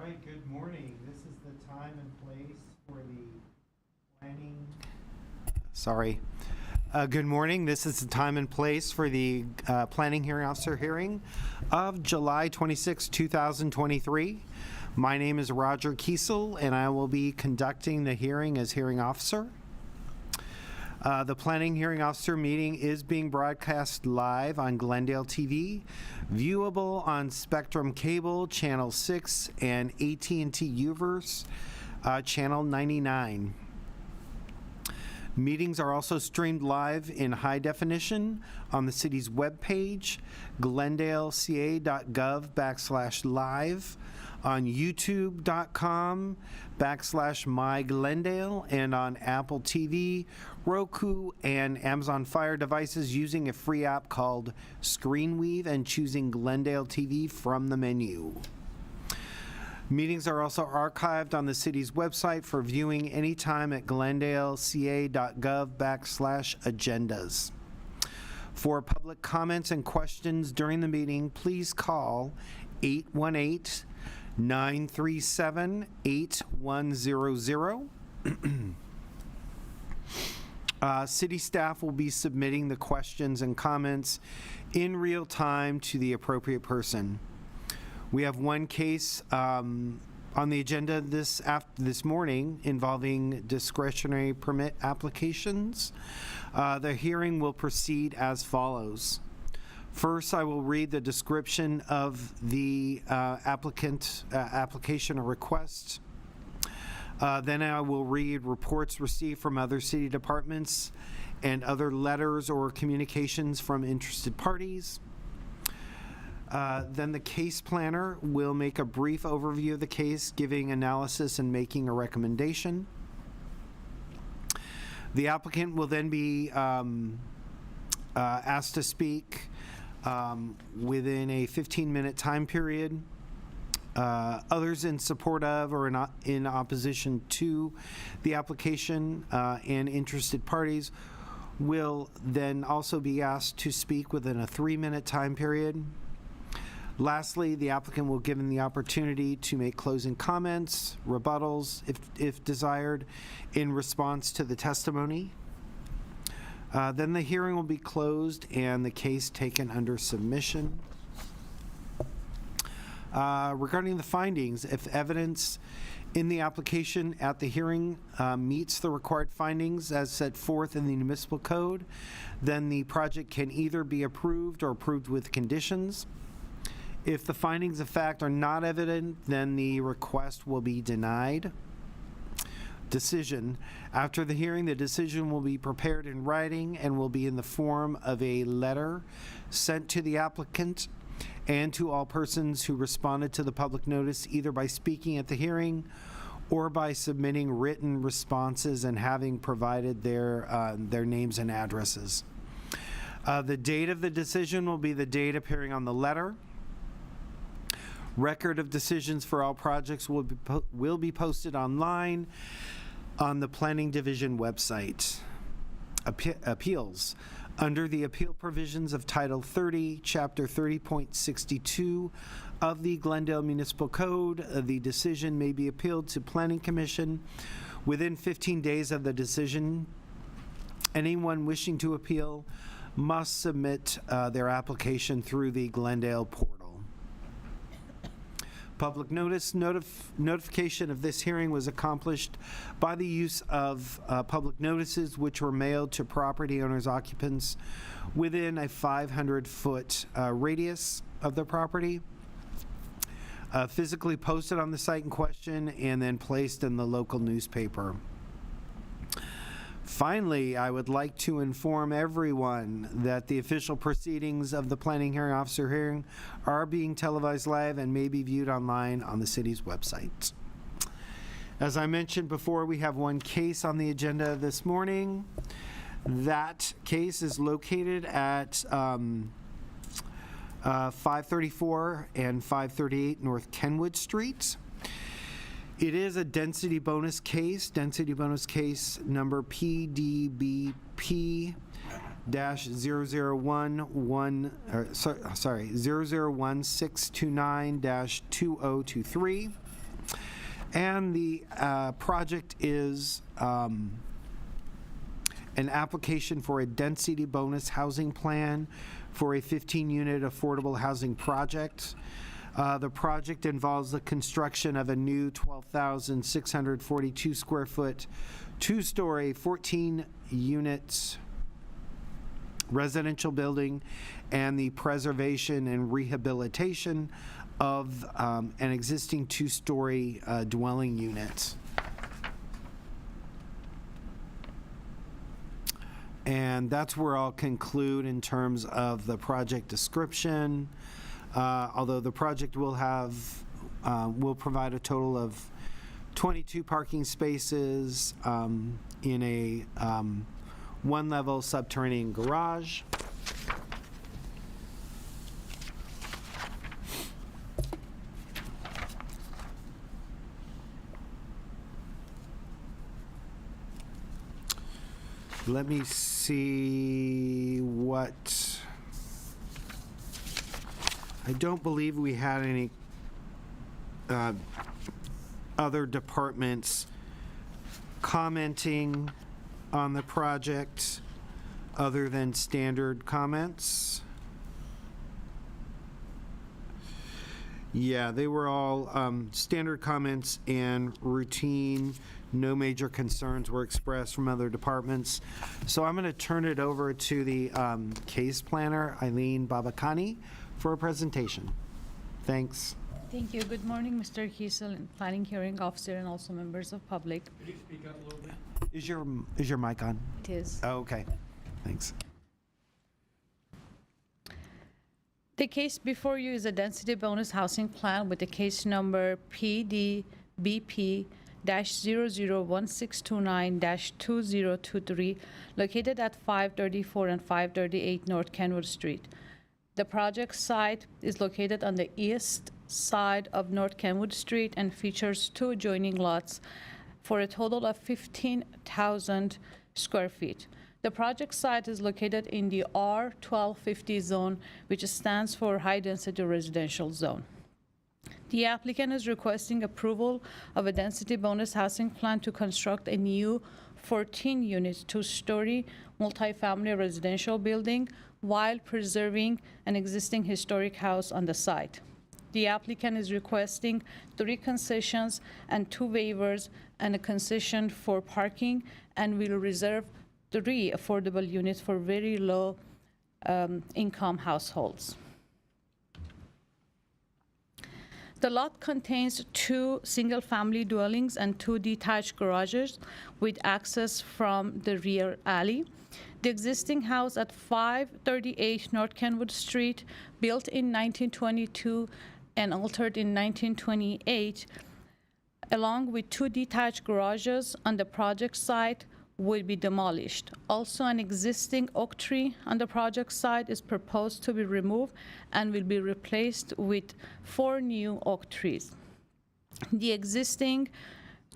right, good morning. This is the time and place for the planning. Good morning. This is the time and place for the planning hearing officer hearing of July 26, 2023. My name is Roger Kiesel, and I will be conducting the hearing as hearing officer. The planning hearing officer meeting is being broadcast live on Glendale TV, viewable on Spectrum Cable, Channel 6, and AT&T Uverse, Channel 99. Meetings are also streamed live in high definition on the city's webpage, glendaleca.gov/live, on youtube.com/myglendale, and on Apple TV, Roku, and Amazon Fire devices using a free app called ScreenWeave and choosing Glendale TV from the menu. Meetings are also archived on the city's website for viewing anytime at glendaleca.gov/agendas. For public comments and questions during the meeting, please call 818-937-8100. City staff will be submitting the questions and comments in real time to the appropriate person. We have one case on the agenda this morning involving discretionary permit applications. The hearing will proceed as follows. First, I will read the description of the application or request. Then I will read reports received from other city departments and other letters or communications from interested parties. Then the case planner will make a brief overview of the case, giving analysis and making a recommendation. The applicant will then be asked to speak within a 15-minute time period. Others in support of or in opposition to the application and interested parties will then also be asked to speak within a 3-minute time period. Lastly, the applicant will be given the opportunity to make closing comments, rebuttals, if desired, in response to the testimony. Then the hearing will be closed and the case taken under submission. Regarding the findings, if evidence in the application at the hearing meets the required findings as set forth in the municipal code, then the project can either be approved or approved with conditions. If the findings of fact are not evident, then the request will be denied. Decision. After the hearing, the decision will be prepared in writing and will be in the form of a letter sent to the applicant and to all persons who responded to the public notice, either by speaking at the hearing or by submitting written responses and having provided their names and addresses. The date of the decision will be the date appearing on the letter. Record of decisions for all projects will be posted online on the Planning Division website. Appeals. Under the appeal provisions of Title 30, Chapter 30.62 of the Glendale Municipal Code, the decision may be appealed to Planning Commission within 15 days of the decision. Anyone wishing to appeal must submit their application through the Glendale portal. Public notice notification of this hearing was accomplished by the use of public notices which were mailed to property owners, occupants within a 500-foot radius of the property, physically posted on the site in question, and then placed in the local newspaper. Finally, I would like to inform everyone that the official proceedings of the planning hearing officer hearing are being televised live and may be viewed online on the city's website. As I mentioned before, we have one case on the agenda this morning. That case is located at 534 and 538 North Kenwood Street. It is a density bonus case number PDBP-0011629-2023. And the project is an application for a density bonus housing plan for a 15-unit affordable housing project. The project involves the construction of a new 12,642 square foot, two-story, 14-unit residential building and the preservation and rehabilitation of an existing two-story dwelling unit. And that's where I'll conclude in terms of the project description. Although the project will provide a total of 22 parking spaces in a one-level subterranean garage. Let me see what... I don't believe we had any other departments commenting on the project other than standard comments. Yeah, they were all standard comments and routine. No major concerns were expressed from other departments. So I'm going to turn it over to the case planner, Eileen Babakani, for a presentation. Thanks. Thank you. Good morning, Mr. Kiesel, Planning Hearing Officer, and also members of public. Could you speak up a little bit? Is your mic on? It is. Oh, okay. Thanks. The case before you is a density bonus housing plan with the case number PDBP-001629-2023, located at 534 and 538 North Kenwood Street. The project site is located on the east side of North Kenwood Street and features two adjoining lots for a total of 15,000 square feet. The project site is located in the R1250 zone, which stands for High Density Residential Zone. The applicant is requesting approval of a density bonus housing plan to construct a new 14-unit, two-story multifamily residential building while preserving an existing historic house on the site. The applicant is requesting 3 concessions and 2 waivers and a concession for parking, and will reserve 3 affordable units for very low income households. The lot contains 2 single-family dwellings and 2 detached garages with access from the rear alley. The existing house at 538 North Kenwood Street, built in 1922 and altered in 1928, along with 2 detached garages on the project site, will be demolished. Also, an existing oak tree on the project site is proposed to be removed and will be replaced with 4 new oak trees. The existing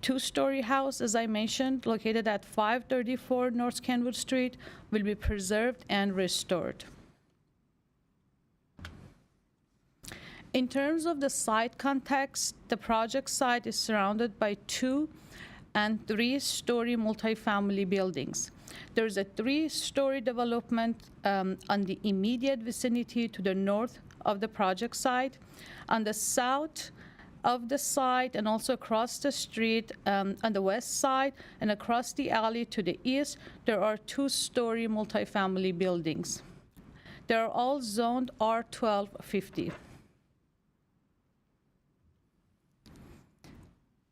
2-story house, as I mentioned, located at 534 North Kenwood Street, will be preserved and restored. In terms of the site context, the project site is surrounded by 2 and 3-story multifamily buildings. There is a 3-story development on the immediate vicinity to the north of the project site. On the south of the site and also across the street on the west side and across the alley to the east, there are 2-story multifamily buildings. They are all zoned R1250.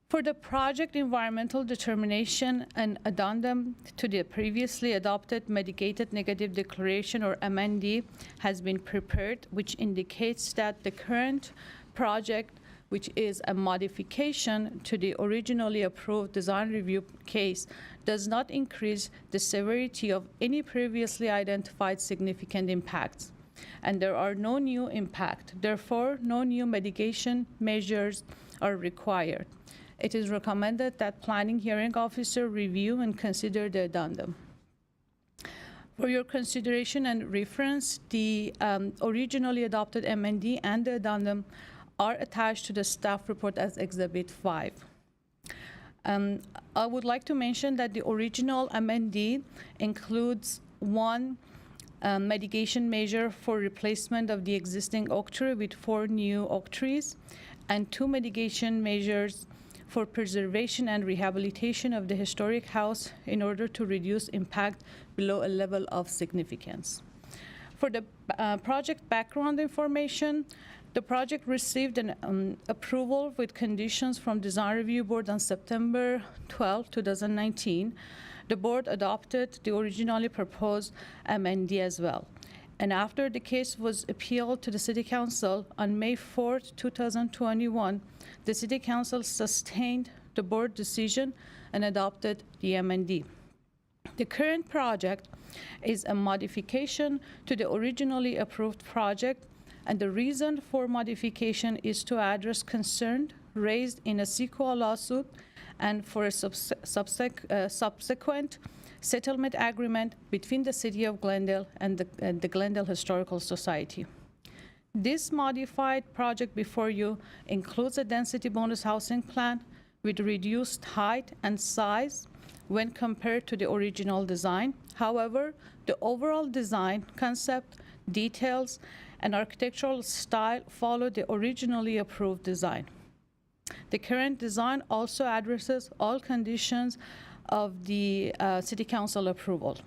For the project environmental determination, an addendum to the previously adopted mitigated negative declaration, or MND, has been prepared, which indicates that the current project, which is a modification to the originally approved design review case, does not increase the severity of any previously identified significant impacts. And there are no new impacts. Therefore, no new mitigation measures are required. It is recommended that Planning Hearing Officer review and consider the addendum. For your consideration and reference, the originally adopted MND and the addendum are attached to the staff report as Exhibit 5. I would like to mention that the original MND includes one mitigation measure for replacement of the existing oak tree with 4 new oak trees, and 2 mitigation measures for preservation and rehabilitation of the historic house in order to reduce impact below a level of significance. For the project background information, the project received an approval with conditions from Design Review Board on September 12, 2019. The board adopted the originally proposed MND as well. And after the case was appealed to the City Council on May 4, 2021, the City Council sustained the board decision and adopted the MND. The current project is a modification to the originally approved project, and the reason for modification is to address concerns raised in a CEQA lawsuit and for a subsequent settlement agreement between the City of Glendale and the Glendale Historical Society. This modified project before you includes a density bonus housing plan with reduced height and size when compared to the original design. However, the overall design concept, details, and architectural style follow the originally approved design. The current design also addresses all conditions of the City Council approval.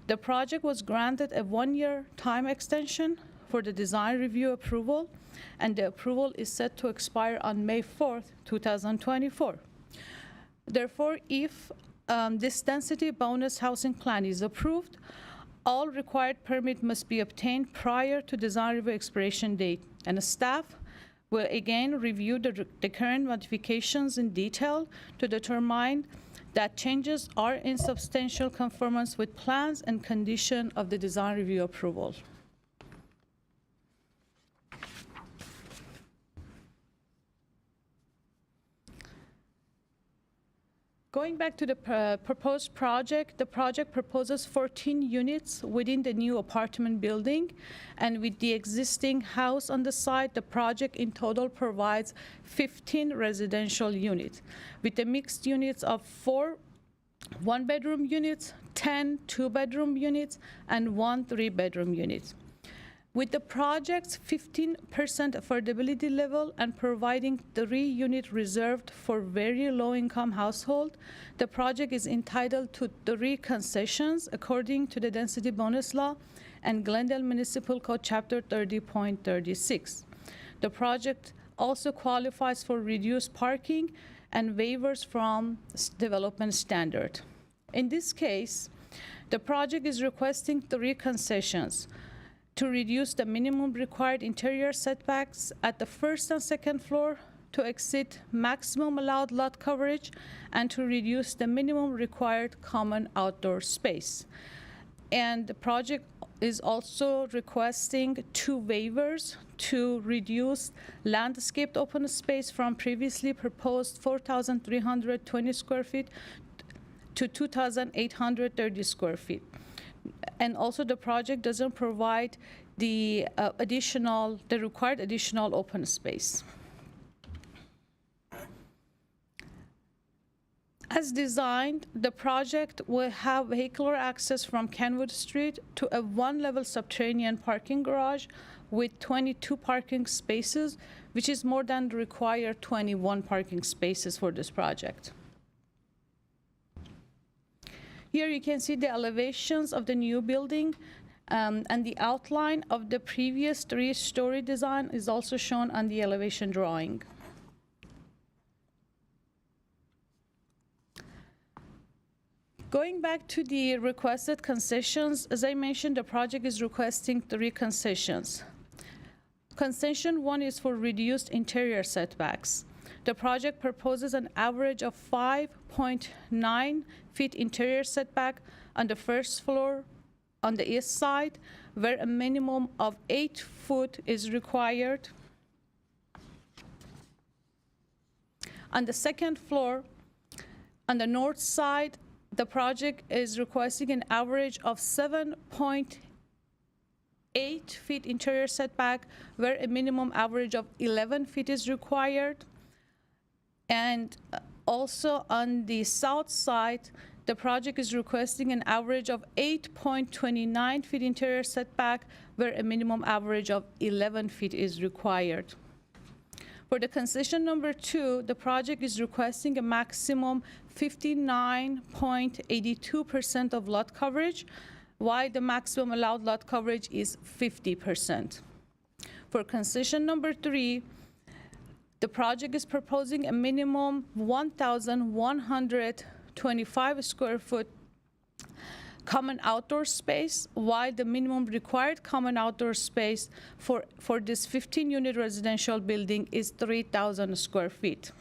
The project was granted a 1-year time extension for the design review approval, and the approval is set to expire on May 4th, 2024. Therefore, if this density bonus housing plan is approved, all required permit must be obtained prior to design review expiration date, and the staff will again review the current modifications in detail to determine that changes are in substantial conformance with plans and condition of the design review approval. Going back to the proposed project, the project proposes 14 units within the new apartment building, and with the existing house on the site, the project in total provides 15 residential units, with the mixed units of 4 one-bedroom units, 10 two-bedroom units, and 1 three-bedroom unit. With the project's 15% affordability level and providing 3 units reserved for very low-income household, the project is entitled to 3 concessions according to the density bonus law and Glendale Municipal Code Chapter 30.36. The project also qualifies for reduced parking and waivers from development standard. In this case, the project is requesting 3 concessions: to reduce the minimum required interior setbacks at the first and second floor to exceed maximum allowed lot coverage, and to reduce the minimum required common outdoor space. And the project is also requesting 2 waivers to reduce landscaped open space from previously proposed 4,320 square feet to 2,830 square feet. And also the project doesn't provide the required additional open space. As designed, the project will have vehicular access from Kenwood Street to a 1-level subterranean parking garage with 22 parking spaces, which is more than the required 21 parking spaces for this project. Here you can see the elevations of the new building, and the outline of the previous 3-story design is also shown on the elevation drawing. Going back to the requested concessions, as I mentioned, the project is requesting 3 concessions. Concession 1 is for reduced interior setbacks. The project proposes an average of 5.9 feet interior setback on the first floor on the east side, where a minimum of 8 foot is required. On the second floor, on the north side, the project is requesting an average of 7.8 feet interior setback, where a minimum average of 11 feet is required. And Also, on the south side, the project is requesting an average of 8.29 feet interior setback, where a minimum average of 11 feet is required. For the concession number 2, the project is requesting a maximum 59.82% of lot coverage, while the maximum allowed lot coverage is 50%. For concession number 3, the project is proposing a minimum 1,125 square foot common outdoor space, while the minimum required common outdoor space for this 15-unit residential building is 3,000 square feet.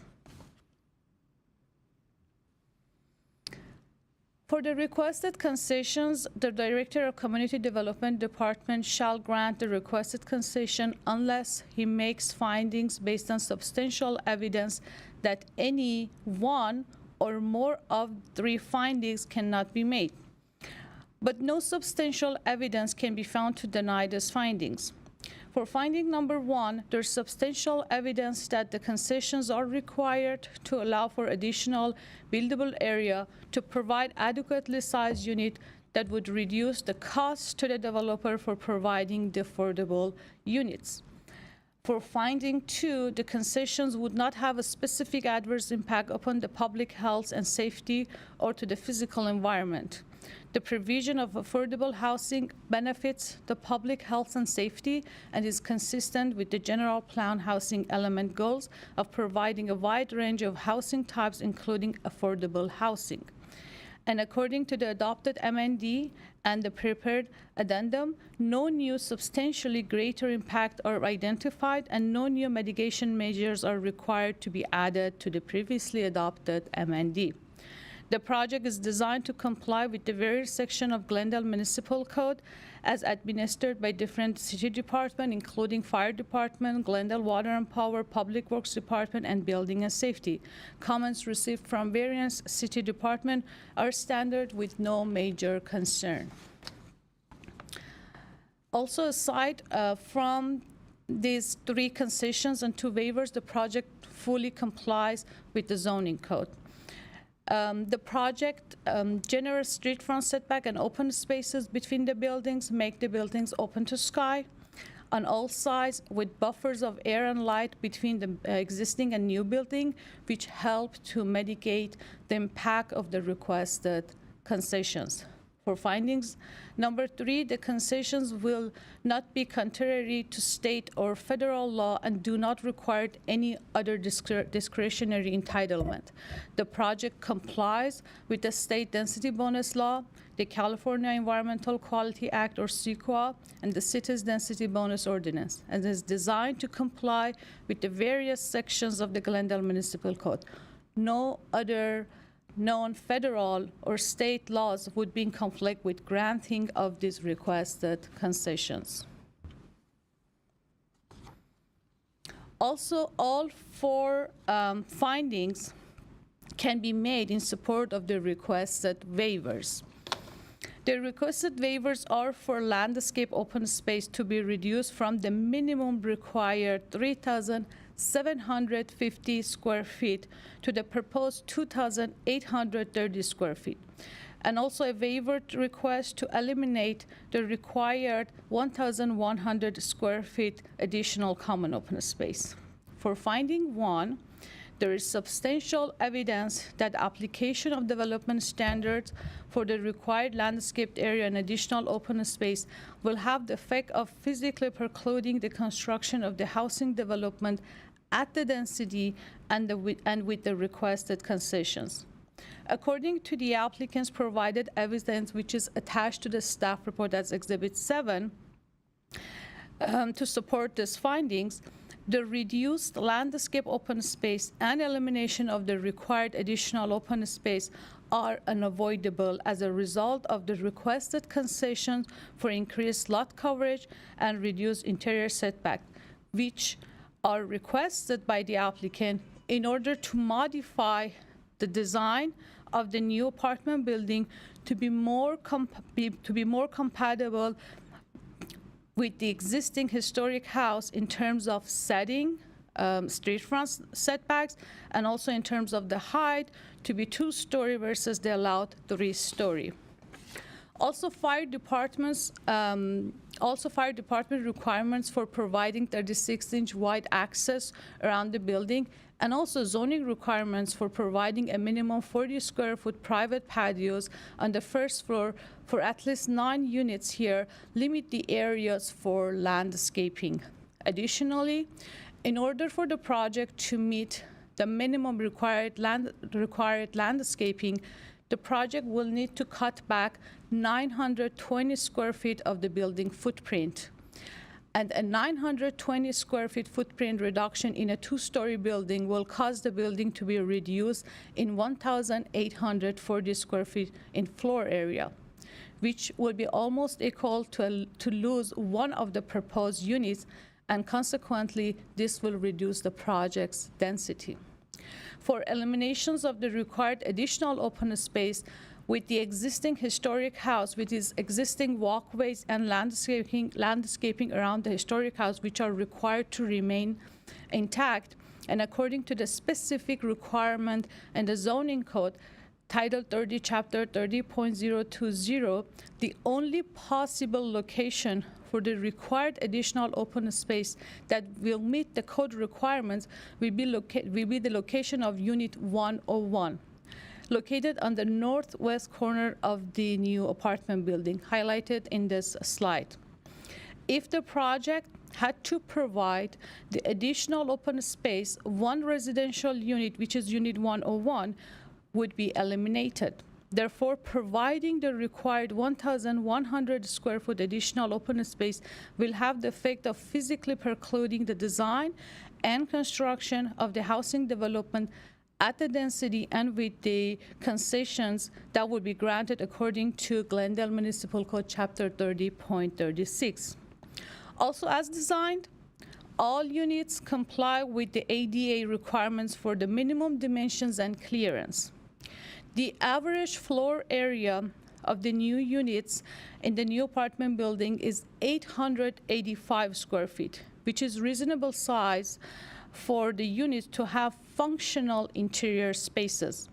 For the requested concessions, the Director of Community Development Department shall grant the requested concession unless he makes findings based on substantial evidence that any one or more of 3 findings cannot be made. But no substantial evidence can be found to deny these findings. For finding number 1, there's substantial evidence that the concessions are required to allow for additional buildable area to provide adequately sized unit that would reduce the cost to the developer for providing the affordable units. For finding 2, the concessions would not have a specific adverse impact upon the public health and safety or to the physical environment. The provision of affordable housing benefits the public health and safety and is consistent with the general plan housing element goals of providing a wide range of housing types, including affordable housing. And according to the adopted MND and the prepared addendum, no new substantially greater impact are identified and no new mitigation measures are required to be added to the previously adopted MND. The project is designed to comply with the various sections of Glendale Municipal Code as administered by different city departments, including Fire Department, Glendale Water and Power, Public Works Department, and Building and Safety. Comments received from various city departments are standard with no major concern. Also, aside from these 3 concessions and 2 waivers, the project fully complies with the zoning code. The project generates street front setback and open spaces between the buildings, make the buildings open to sky on all sides with buffers of air and light between the existing and new building, which help to mitigate the impact of the requested concessions. For findings number 3, the concessions will not be contrary to state or federal law and do not require any other discretionary entitlement. The project complies with the state density bonus law, the California Environmental Quality Act or CEQA, and the city's density bonus ordinance, and is designed to comply with the various sections of the Glendale Municipal Code. No other known federal or state laws would be in conflict with granting of these requested concessions. Also, all 4 findings can be made in support of the requested waivers. The requested waivers are for landscape open space to be reduced from the minimum required 3,750 square feet to the proposed 2,830 square feet. And also a waiver request to eliminate the required 1,100 square feet additional common open space. For finding 1, there is substantial evidence that application of development standards for the required landscaped area and additional open space will have the effect of physically precluding the construction of the housing development at the density and with the requested concessions. According to the applicant's provided evidence, which is attached to the staff report as Exhibit 7, to support these findings, the reduced landscape open space and elimination of the required additional open space are unavoidable as a result of the requested concessions for increased lot coverage and reduced interior setback, which are requested by the applicant in order to modify the design of the new apartment building to be more compatible with the existing historic house in terms of setting, street front setbacks, and also in terms of the height to be 2-story versus the allowed 3-story. Also, fire department requirements for providing 36-inch wide access around the building, and also zoning requirements for providing a minimum 40 square foot private patios on the first floor for at least 9 units here limit the areas for landscaping. Additionally, in order for the project to meet the minimum required landscaping, the project will need to cut back 920 square feet of the building footprint. And a 920 square feet footprint reduction in a 2-story building will cause the building to be reduced in 1,840 square feet in floor area, which will be almost equal to lose one of the proposed units, and consequently, this will reduce the project's density. For eliminations of the required additional open space with the existing historic house, with its existing walkways and landscaping around the historic house, which are required to remain intact, and according to the specific requirement and the zoning code, Title 30, Chapter 30.020, the only possible location for the required additional open space that will meet the code requirements will be the location of Unit 101, located on the northwest corner of the new apartment building, highlighted in this slide. If the project had to provide the additional open space, one residential unit, which is Unit 101, would be eliminated. Therefore, providing the required 1,100 square foot additional open space will have the effect of physically precluding the design and construction of the housing development at the density and with the concessions that would be granted according to Glendale Municipal Code Chapter 30.36. Also, as designed, all units comply with the ADA requirements for the minimum dimensions and clearance. The average floor area of the new units in the new apartment building is 885 square feet, which is reasonable size for the units to have functional interior spaces.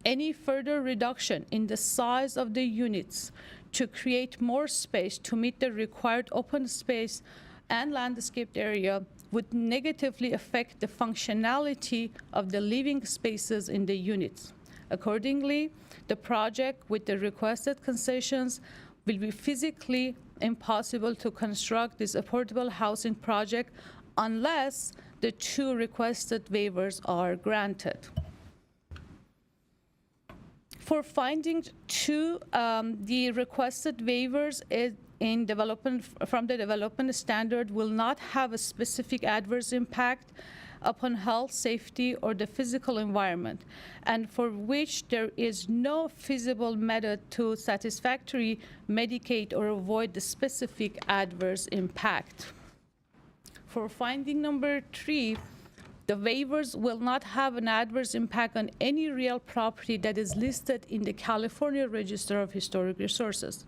Any further reduction in the size of the units to create more space to meet the required open space and landscaped area would negatively affect the functionality of the living spaces in the units. Accordingly, the project with the requested concessions will be physically impossible to construct this affordable housing project unless the 2 requested waivers are granted. For finding 2, the requested waivers from the development standard will not have a specific adverse impact upon health, safety, or the physical environment, and for which there is no feasible method to satisfactorily mitigate or avoid the specific adverse impact. For finding number 3, the waivers will not have an adverse impact on any real property that is listed in the California Register of Historic Resources.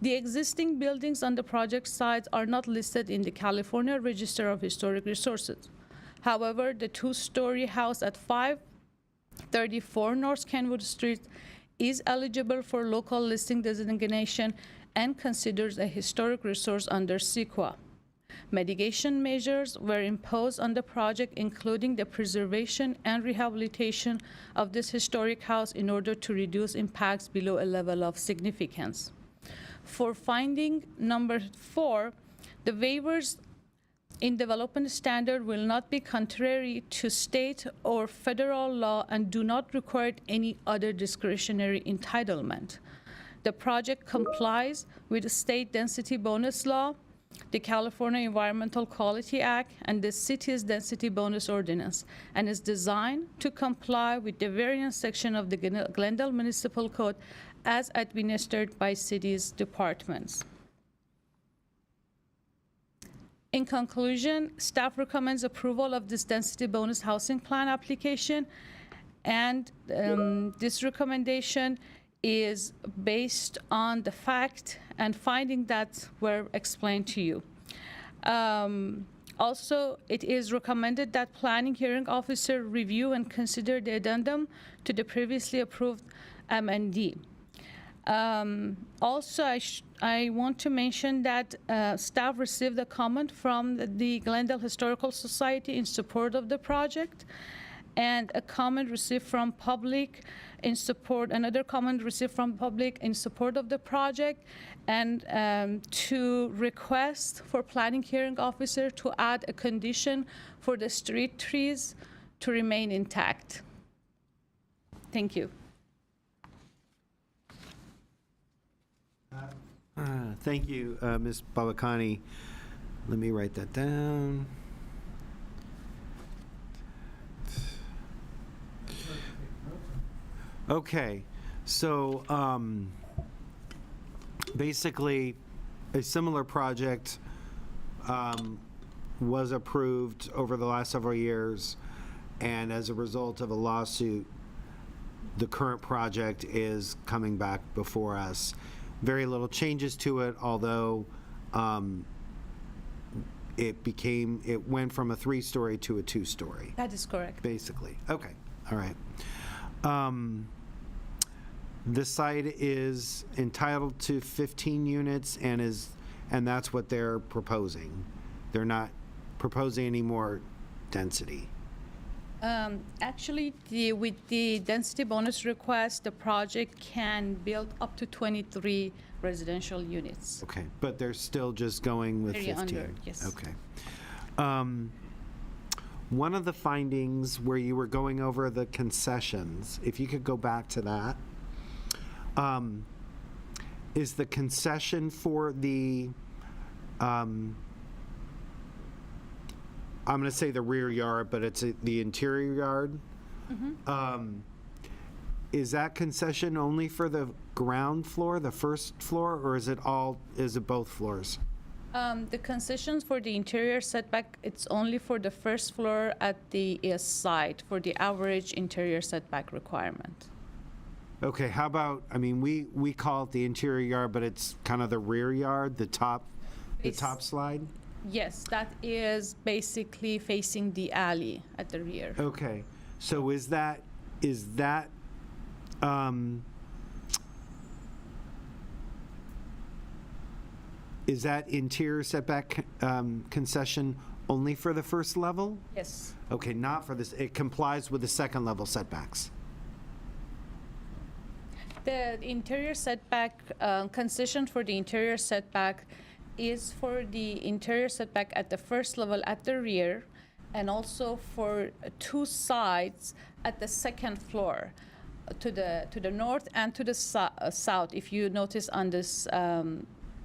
The existing buildings on the project site are not listed in the California Register of Historic Resources. However, the 2-story house at 534 North Kenwood Street is eligible for local listing designation and considers a historic resource under CEQA. Mitigation measures were imposed on the project, including the preservation and rehabilitation of this historic house in order to reduce impacts below a level of significance. For finding number 4, the waivers in development standard will not be contrary to state or federal law and do not require any other discretionary entitlement. The project complies with the state density bonus law, the California Environmental Quality Act, and the city's density bonus ordinance, and is designed to comply with the variance section of the Glendale Municipal Code as administered by city's departments. In conclusion, staff recommends approval of this density bonus housing plan application, and this recommendation is based on the fact and finding that were explained to you. Also, it is recommended that planning hearing officer review and consider the addendum to the previously approved M&D. Also, I want to mention that staff received a comment from the Glendale Historical Society in support of the project, and a comment received from public in support, another comment received from public in support of the project, and to request for planning hearing officer to add a condition for the street trees to remain intact. Thank you. Thank you, Ms. Babakani. Let me write that down. Okay, so basically, a similar project was approved over the last several years, and as a result of a lawsuit, the current project is coming back before us. Very little changes to it, although it went from a 3-story to a 2-story, That is correct. basically. Okay, all right. The site is entitled to 15 units and that's what they're proposing. They're not proposing any more density. Actually, with the density bonus request, the project can build up to 23 residential units. Okay, but they're still just going with 15? Under, yes. Okay. One of the findings where you were going over the concessions, if you could go back to that, is the concession for the, I'm going to say the rear yard, but it's the interior yard. Is that concession only for the ground floor, the first floor, or is it both floors? The concessions for the interior setback, it's only for the first floor at the east side for the average interior setback requirement. Okay, how about, I mean, we call it the interior yard, but it's kind of the rear yard, the top slide? Yes, that is basically facing the alley at the rear. Okay, so is that interior setback concession only for the first level? Yes. Okay, not for this, it complies with the second level setbacks? The interior setback, concession for the interior setback is for the interior setback at the first level at the rear, and also for 2 sides at the second floor, to the north and to the south, if you notice on this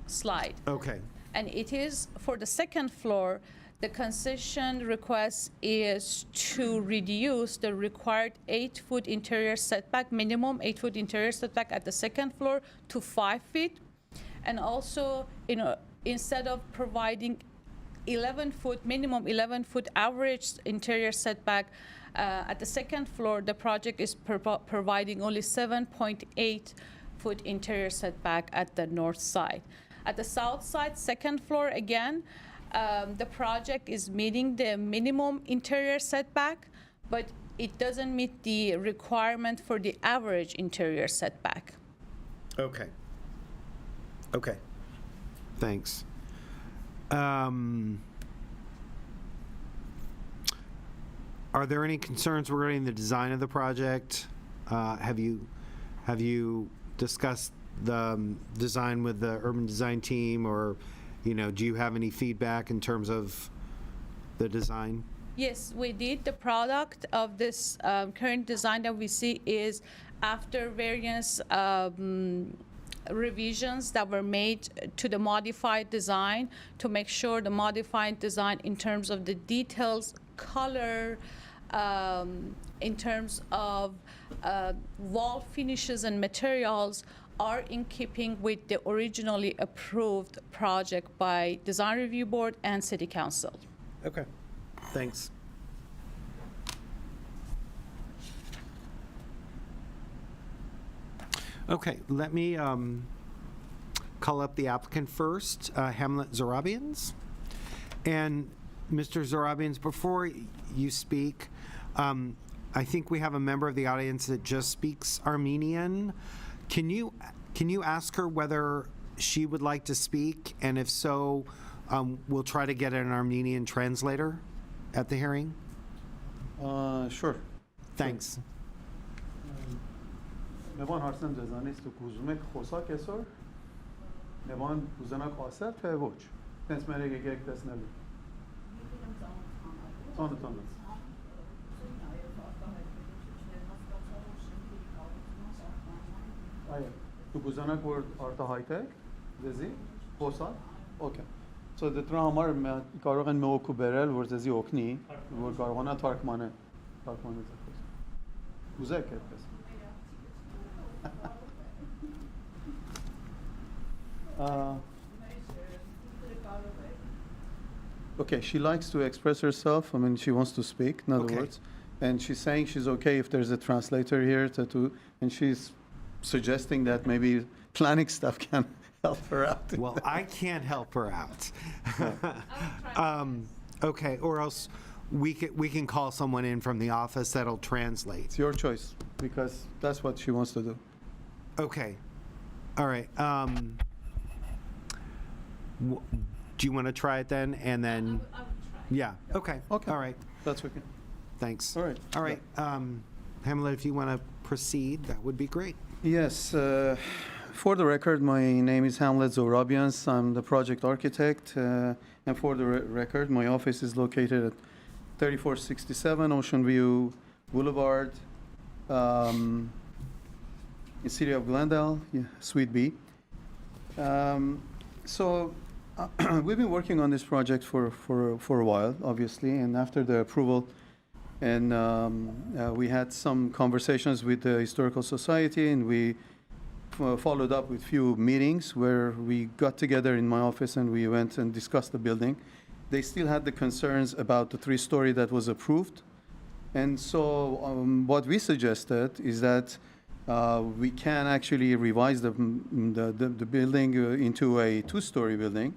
slide. Okay. And it is for the second floor, the concession request is to reduce the required 8-foot interior setback, minimum 8-foot interior setback at the second floor to 5 feet. And also, instead of providing 11-foot, minimum 11-foot average interior setback at the second floor, the project is providing only 7.8-foot interior setback at the north side. At the south side, second floor, again, the project is meeting the minimum interior setback, but it doesn't meet the requirement for the average interior setback. Okay. Okay. Thanks. Are there any concerns regarding the design of the project? Have you discussed the design with the urban design team, or, do you have any feedback in terms of the design? Yes, we did. The product of this current design that we see is after various revisions that were made to the modified design to make sure the modified design in terms of the details, color, in terms of wall finishes and materials are in keeping with the originally approved project by Design Review Board and City Council. Okay, thanks. Okay, let me call up the applicant first, Hamlet Zarabians. And Mr. Zorabians, before you speak, I think we have a member of the audience that just speaks Armenian. Can you ask her whether she would like to speak? And if so, we'll try to get an Armenian translator at the hearing. Sure. Thanks. Mevon harçam cezanist tu kuzumek khosak esor. Mevon kuzanak aser tevoch. Tens merege gek tesnelu. Ton. Այո, դու կուզանաք որ արտահայտեք ձեզի խոսալ։ Okay. So դրա համար կարող են մոկու բերել որ ձեզի օգնի, որ կարողանա թարգմանել ձեզ։ Ուզեք այդպես։ Okay, she likes to express herself. I mean, she wants to speak, in other Okay. words. And she's saying she's okay if there's a translator here and she's suggesting that maybe planning staff can help her out. Well, I can't help her out. Okay, or else we can call someone in from the office that'll translate. It's your choice because that's what she wants to do. Okay. All right. Do you want to try it then? And then, I would try. yeah. Okay. Okay. All right. That's okay. Thanks. All right. All right. Hamlet, if you want to proceed, that would be great. Yes, for the record, my name is Hamlet Zorabians. I'm the project architect. And for the record, my office is located at 3467 Ocean View Boulevard, in the city of Glendale, Suite B. So we've been working on this project for a while, obviously, and after the approval, and we had some conversations with the Historical Society, and we followed up with few meetings where we got together in my office and we went and discussed the building. They still had the concerns about the 3-story that was approved. And so what we suggested is that we can actually revise the building into a 2-story building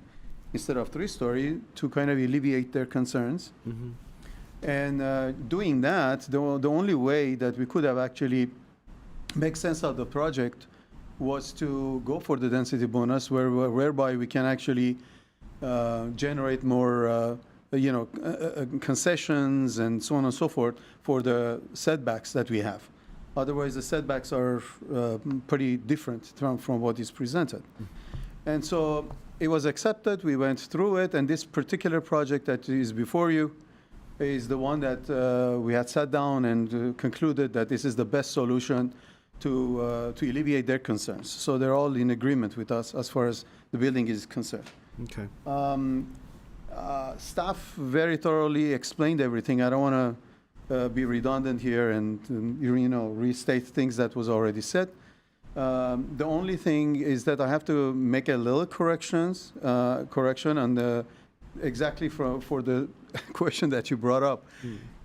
instead of 3-story to kind of alleviate their concerns. And doing that, the only way that we could have actually make sense of the project was to go for the density bonus, whereby we can actually generate more, concessions and so on and so forth for the setbacks that we have. Otherwise, the setbacks are pretty different from what is presented. And so it was accepted. We went through it, and this particular project that is before you is the one that we had sat down and concluded that this is the best solution to alleviate their concerns. So they're all in agreement with us as far as the building is concerned. Okay. Staff very thoroughly explained everything. I don't want to be redundant here and restate things that was already said. The only thing is that I have to make a little correction on exactly for the question that you brought up.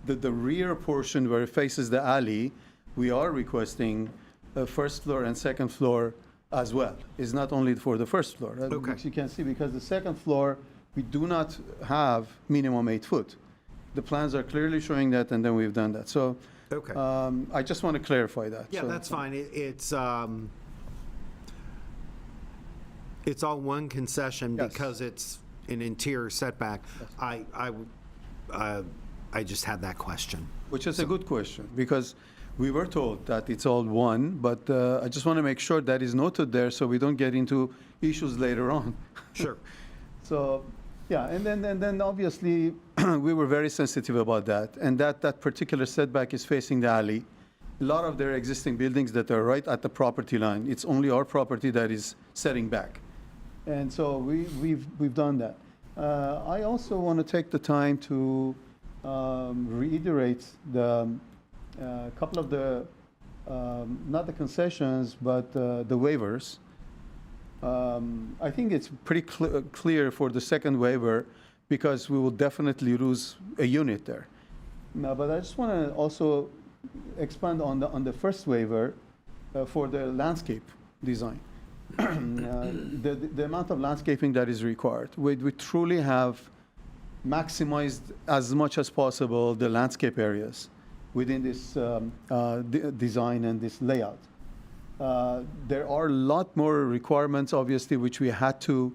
The rear portion where it faces the alley, we are requesting a first floor and second floor as well. It's not only for the first floor. Okay. As you can see, because the second floor, we do not have minimum 8 foot. The plans are clearly showing that, and then we've done that. So Okay. I just want to clarify that. Yeah, So- that's fine. It's all one concession Yes. because it's an interior setback. I just had that question. Which is a good question, because we were told that it's all one, but I just want to make sure that is noted there so we don't get into issues later on. Sure. So, yeah, and then obviously, we were very sensitive about that, and that particular setback is facing the alley. A lot of their existing buildings that are right at the property line, it's only our property that is setting back. And so we've done that. I also want to take the time to reiterate the couple of the, not the concessions, but the waivers. I think it's pretty clear for the second waiver because we will definitely lose a unit there. Now, but I just want to also expand on the first waiver for the landscape design. The amount of landscaping that is required. We truly have maximized as much as possible the landscape areas within this design and this layout. There are a lot more requirements, obviously, which we had to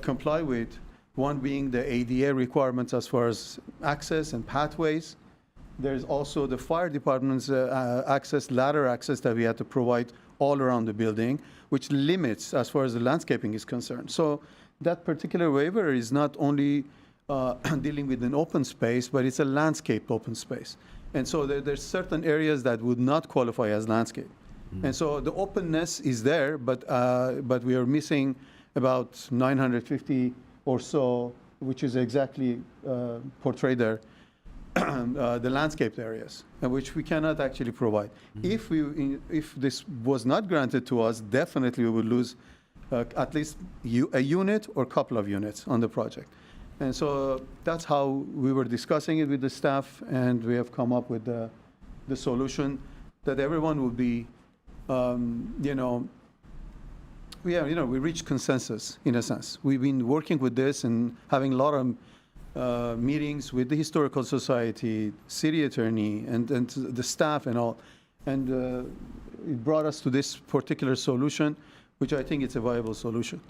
comply with. One being the ADA requirements as far as access and pathways. There's also the fire department's ladder access that we had to provide all around the building, which limits as far as the landscaping is concerned. So that particular waiver is not only dealing with an open space, but it's a landscape open space. And so there's certain areas that would not qualify as landscape. And so the openness is there, but we are missing about 950 or so, which is exactly portrayed there, the landscaped areas, which we cannot actually provide. If this was not granted to us, definitely we would lose at least a unit or couple of units on the project. And so that's how we were discussing it with the staff, and we have come up with the solution that everyone would be, we reached consensus in a sense. We've been working with this and having a lot of meetings with the Historical Society, city attorney, and the staff and all. And it brought us to this particular solution, which I think it's a viable solution.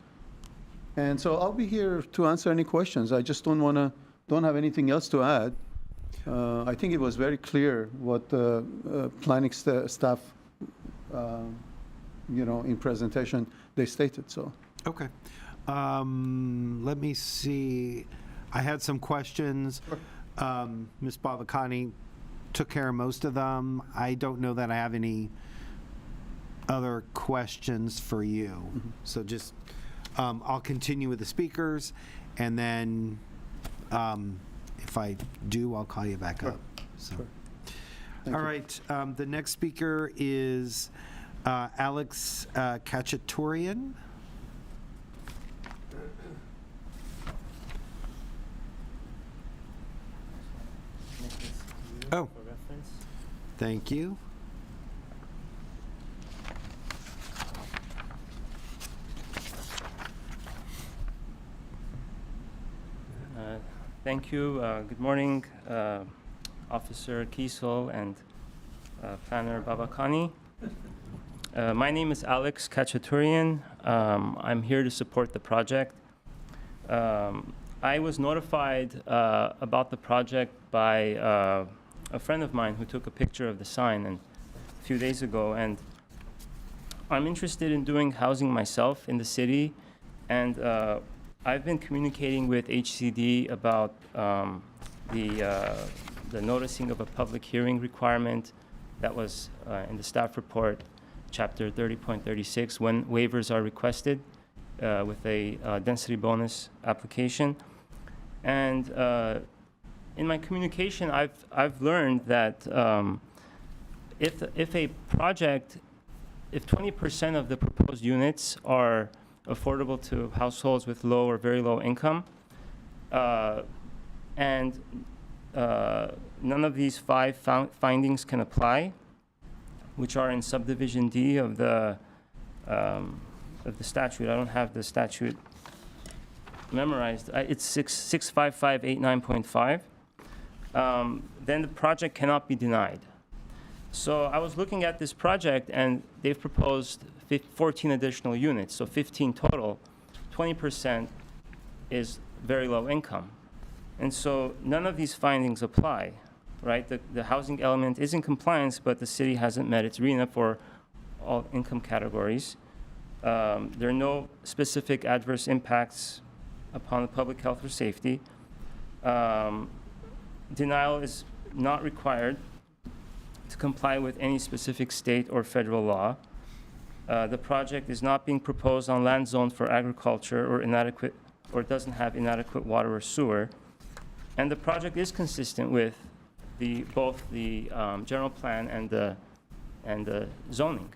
And so I'll be here to answer any questions. I just don't have anything else to add. I think it was very clear what the planning staff, in presentation, they stated, so. Okay. Let me see. I had some questions. Ms. Bavakani took care of most of them. I don't know that I have any other questions for you. Mm-hmm. So just, I'll continue with the speakers, and then if I do, I'll call you back Sure. up. So. Sure. All right. The next speaker is Alex Khachaturian. Oh. For reference. Thank you. Thank you. Good morning, Officer Kiesel and Planner Bavakani. My name is Alex Khachaturian. I'm here to support the project. I was notified about the project by a friend of mine who took a picture of the sign a few days ago, and I'm interested in doing housing myself in the city, and I've been communicating with HCD about the noticing of a public hearing requirement that was in the staff report, chapter 30.36, when waivers are requested with a density bonus application. And in my communication, I've learned that if a project, if 20% of the proposed units are affordable to households with low or very low income, and none of these five findings can apply, which are in subdivision D of the statute. I don't have the statute memorized. It's 65589.5. Then the project cannot be denied. So I was looking at this project, and they've proposed 14 additional units, so 15 total. 20% is very low income. And so none of these findings apply, right? The housing element is in compliance, but the city hasn't met its RHNA for all income categories. There are no specific adverse impacts upon the public health or safety. Denial is not required to comply with any specific state or federal law. The project is not being proposed on land zoned for agriculture or doesn't have inadequate water or sewer. And the project is consistent with both the general plan and the zoning.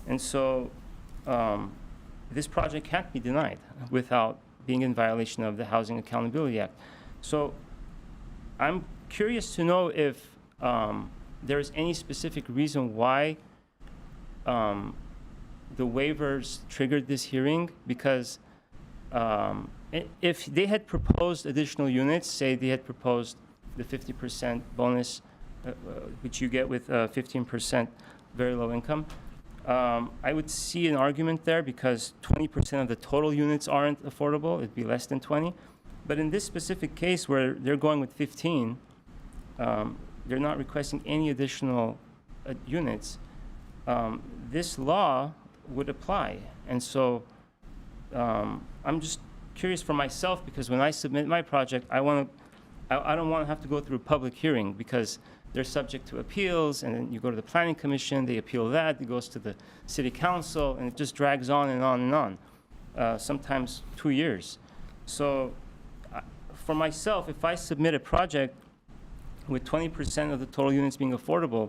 And so this project can't be denied without being in violation of the Housing Accountability Act. So I'm curious to know if there is any specific reason why the waivers triggered this hearing, because If they had proposed additional units, say they had proposed the 50% bonus, which you get with 15% very low income, I would see an argument there because 20% of the total units aren't affordable. It'd be less than 20. But in this specific case where they're going with 15, they're not requesting any additional units. This law would apply. And so I'm just curious for myself because when I submit my project, I don't want to have to go through a public hearing because they're subject to appeals, and then you go to the planning commission, they appeal that, it goes to the city council, and it just drags on and on and on, sometimes 2 years. So for myself, if I submit a project with 20% of the total units being affordable,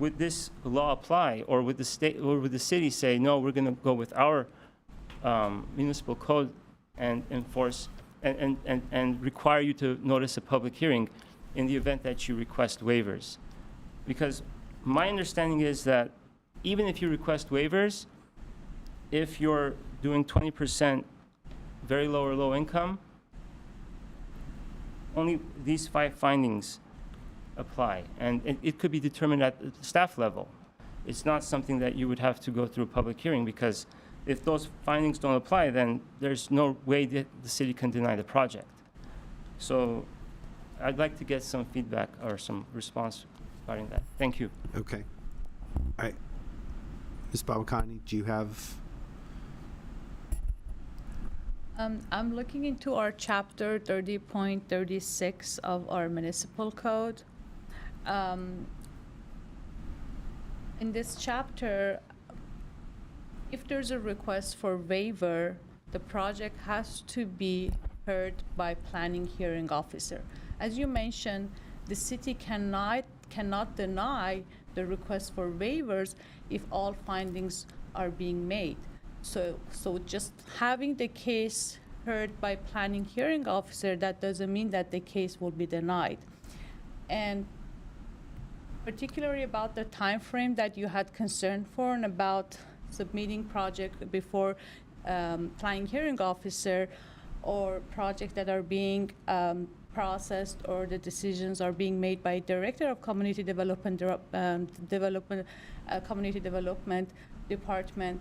would this law apply, or would the state, or would the city say, no, we're going to go with our municipal code and enforce and require you to notice a public hearing in the event that you request waivers? Because my understanding is that even if you request waivers, if you're doing 20% very low or low income, only these 5 findings apply. And it could be determined at the staff level. It's not something that you would have to go through a public hearing because if those findings don't apply, then there's no way that the city can deny the project. So I'd like to get some feedback or some response regarding that. Thank you. Okay. All right. Ms. Babakani, do you have? I'm looking into our chapter 30.36 of our municipal code. In this chapter, if there's a request for waiver, the project has to be heard by planning hearing officer. As you mentioned, the city cannot deny the request for waivers if all findings are being made. So just having the case heard by planning hearing officer, that doesn't mean that the case will be denied. And particularly about the time frame that you had concern for and about submitting project before planning hearing officer or projects that are being processed or the decisions are being made by director of community development, community development department.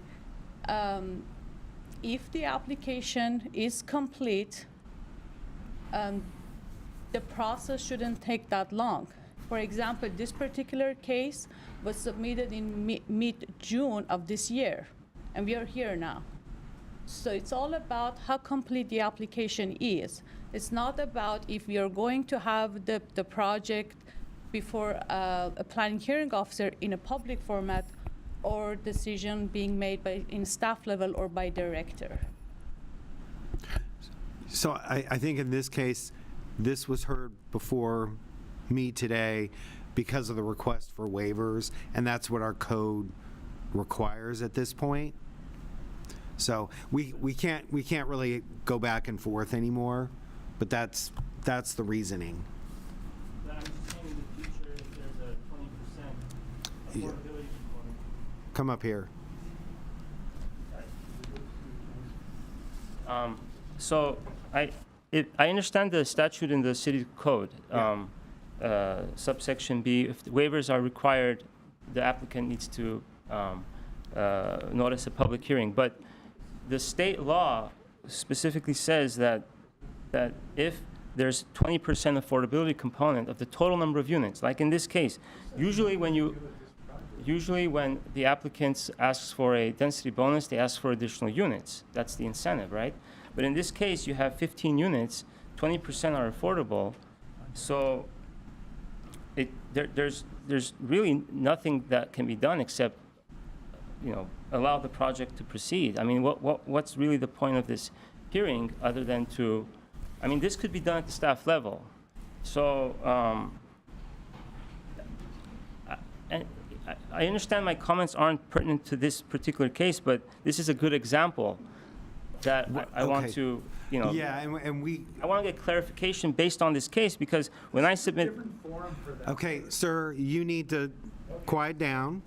If the application is complete, the process shouldn't take that long. For example, this particular case was submitted in mid-June of this year, and we are here now. So it's all about how complete the application is. It's not about if we are going to have the project before a planning hearing officer in a public format or decision being made in staff level or by director. So I think in this case, this was heard before me today because of the request for waivers, and that's what our code requires at this point. So we can't really go back and forth anymore, but that's the reasoning. But I'm just saying in the future, if there's a 20% affordability component. Come up here. So I understand the statute in the city code, subsection B. If the waivers are required, the applicant needs to notice a public hearing. But the state law specifically says that if there's 20% affordability component of the total number of units, like in this case, usually when the applicant asks for a density bonus, they ask for additional units. That's the incentive, right? But in this case, you have 15 units, 20% are affordable, so there's really nothing that can be done except, allow the project to proceed. I mean, what's really the point of this hearing other than to, this could be done at the staff level. So, I understand my comments aren't pertinent to this particular case, but this is a good example that I want Okay. to, Yeah, and we. I want to get clarification based on this case because when I submit, Okay, sir, you need to quiet down.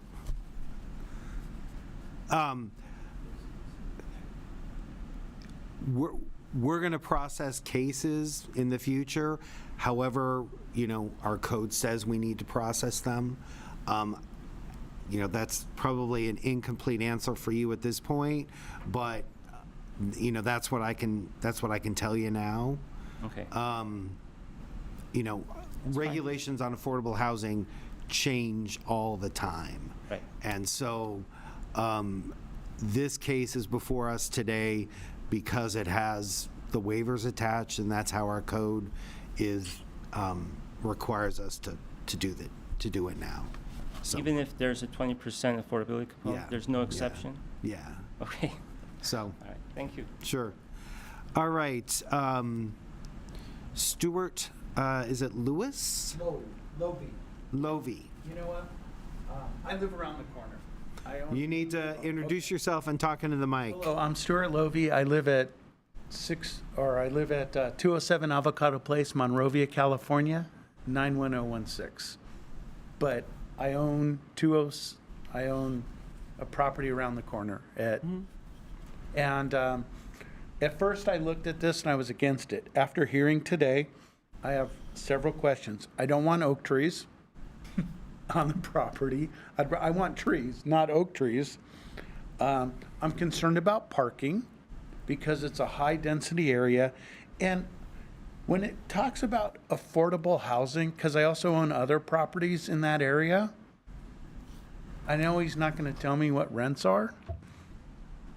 we're going to process cases in the future, however, our code says we need to process them. That's probably an incomplete answer for you at this point, but, that's what I can tell you now. Okay. Regulations on affordable housing change all the time. Right. And so this case is before us today because it has the waivers attached, and that's how our code requires us to do it now. So, Even if there's a 20% affordability component, Yeah. there's no exception? yeah. Okay, So, all right, thank you. sure. All right. Stuart, is it Lewis? Lovey. Lovey. You know what? I live around the corner. I own. You need to introduce yourself and talk into the mic. Hello, I'm Stuart Lovey. I live at 207 Avocado Place, Monrovia, California, 91016. But I own a property around the corner and at first I looked at this and I was against it. After hearing today, I have several questions. I don't want oak trees on the property. I want trees, not oak trees. I'm concerned about parking because it's a high-density area. And when it talks about affordable housing, because I also own other properties in that area, I know he's not going to tell me what rents are,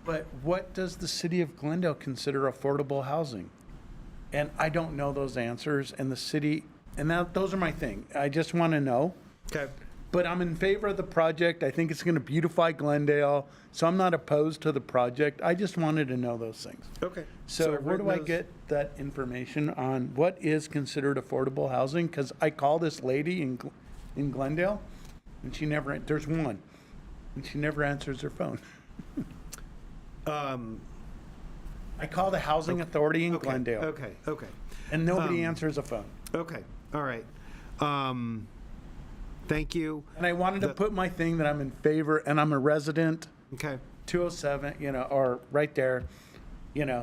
but what does the city of Glendale consider affordable housing? And I don't know those answers, and the city, and those are my thing. I just want to know. Okay. But I'm in favor of the project. I think it's going to beautify Glendale, so I'm not opposed to the project. I just wanted to know those things. Okay. So where do I get that information on what is considered affordable housing? Because I call this lady in Glendale, and she never, there's one, and she never answers her phone. I call the Housing Authority in Glendale, Okay. and nobody answers a phone. Okay. All right. Thank you. And I wanted to put my thing that I'm in favor, and I'm a resident, Okay. 207, or right there,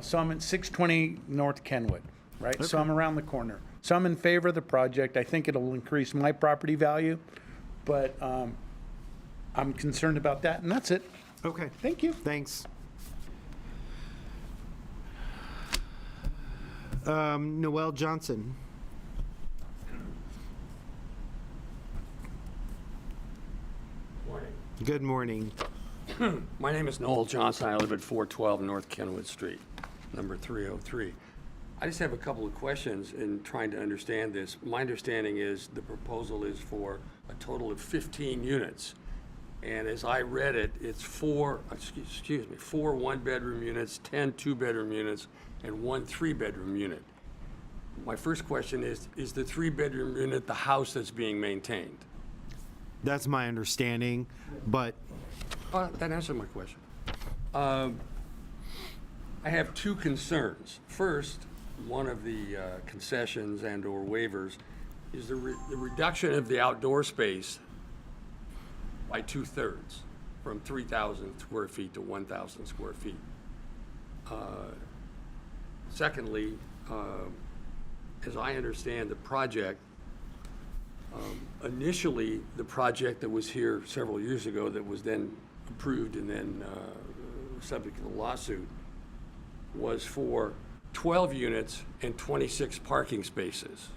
so I'm at 620 North Kenwood, right? So I'm around the corner. So I'm in favor of the project. I think it'll increase my property value, but I'm concerned about that, and that's it. Okay. Thank you. Thanks. Noel Johnson. Morning. Good morning. My name is Noel Johnson. I live at 412 North Kenwood Street, number 303. I just have a couple of questions in trying to understand this. My understanding is the proposal is for a total of 15 units. And as I read it, it's four one-bedroom units, 10 two-bedroom units, and 1 three-bedroom unit. My first question is the three-bedroom unit the house that's being maintained? That's my understanding, but That answered my question. I have two concerns. First, one of the concessions and/or waivers is the reduction of the outdoor space by 2/3, from 3,000 square feet to 1,000 square feet. Secondly, as I understand the project, initially, the project that was here several years ago that was then approved and then subject to the lawsuit was for 12 units and 26 parking spaces.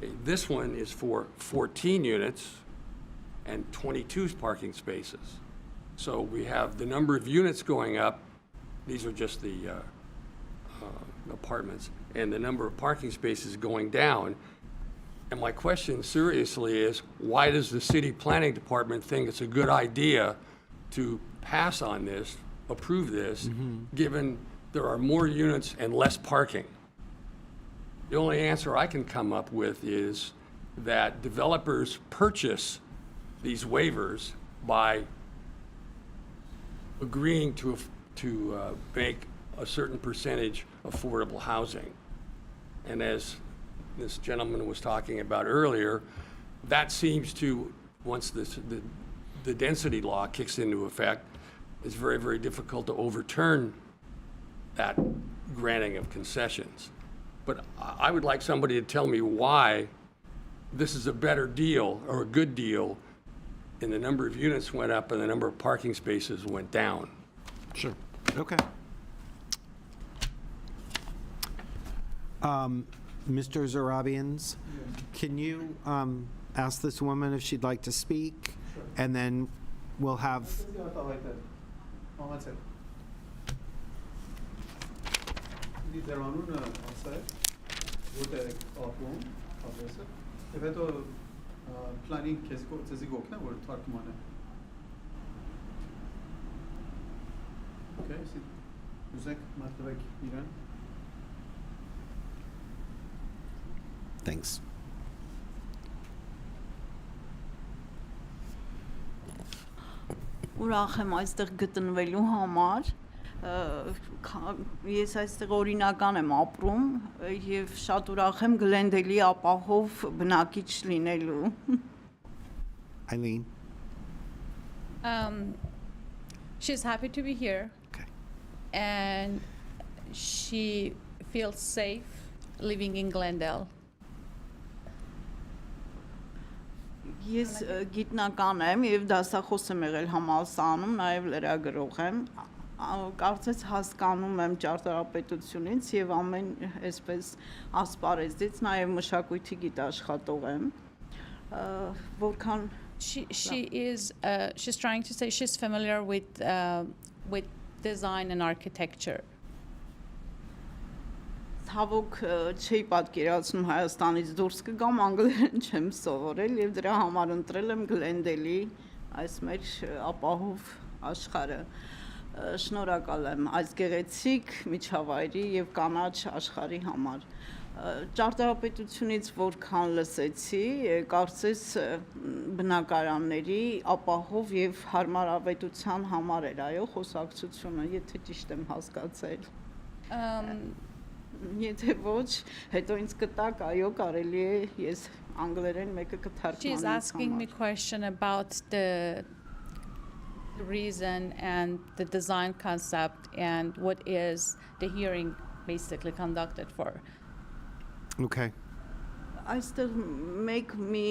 Okay, this one is for 14 units and 22 parking spaces. So we have the number of units going up, these are just the apartments, and the number of parking spaces going down. And my question seriously is, why does the city planning department think it's a good idea to pass on this, approve this, given there are more units and less parking? The only answer I can come up with is that developers purchase these waivers by agreeing to make a certain percentage affordable housing. And as this gentleman was talking about earlier, that seems to, once the density law kicks into effect, it's very, very difficult to overturn that granting of concessions. But I would like somebody to tell me why this is a better deal or a good deal, and the number of units went up and the number of parking spaces went down. Sure. Okay. Mr. Zarabians, can you ask this woman if she'd like to speak? And then we'll have, planning kesko tezi gokna vor tartmane. Okay, si uzek matlabek iran. thanks. Ուրախ եմ այստեղ գտնվելու համար։ Ես այստեղ օրինական եմ ապրում եւ շատ ուրախ եմ Գլենդելի ապահով բնակիչ լինելու։ Eileen? She's happy to be here, Okay. and she feels safe living in Glendale. Ես գիտնական եմ եւ դասախոս եմ եղել համալսարանում, նաեւ լրագրող եմ։ Կարծես հասկանում եմ ճարտարապետությունից եւ ամեն այսպես ասպարեզից նաեւ մշակույթի գիտաշխատող եմ։ Որքան She's trying to say she's familiar with design and architecture. Ցավոք չի պատկերացնում Հայաստանից դուրս կգամ, անգլերեն չեմ սովորել եւ դրա համար ընտրել եմ Գլենդելի այս մեր ապահով աշխարհը։ Շնորհակալ եմ այս գեղեցիկ միջավայրի եւ կանաչ աշխարհի համար։ Ճարտարապետությունից որքան լսեցի, կարծես բնակարանների ապահով եւ հարմարավետության համար էր, այո, խոսակցությունը, եթե ճիշտ եմ հասկացել։ Եթե ոչ, հետո ինձ կտակ, այո, կարելի է ես անգլերեն մեկը կթարգմանեմ։ She's asking me question about the reason and the design concept and what is the hearing basically conducted for. Okay. Այստեղ մեկ մի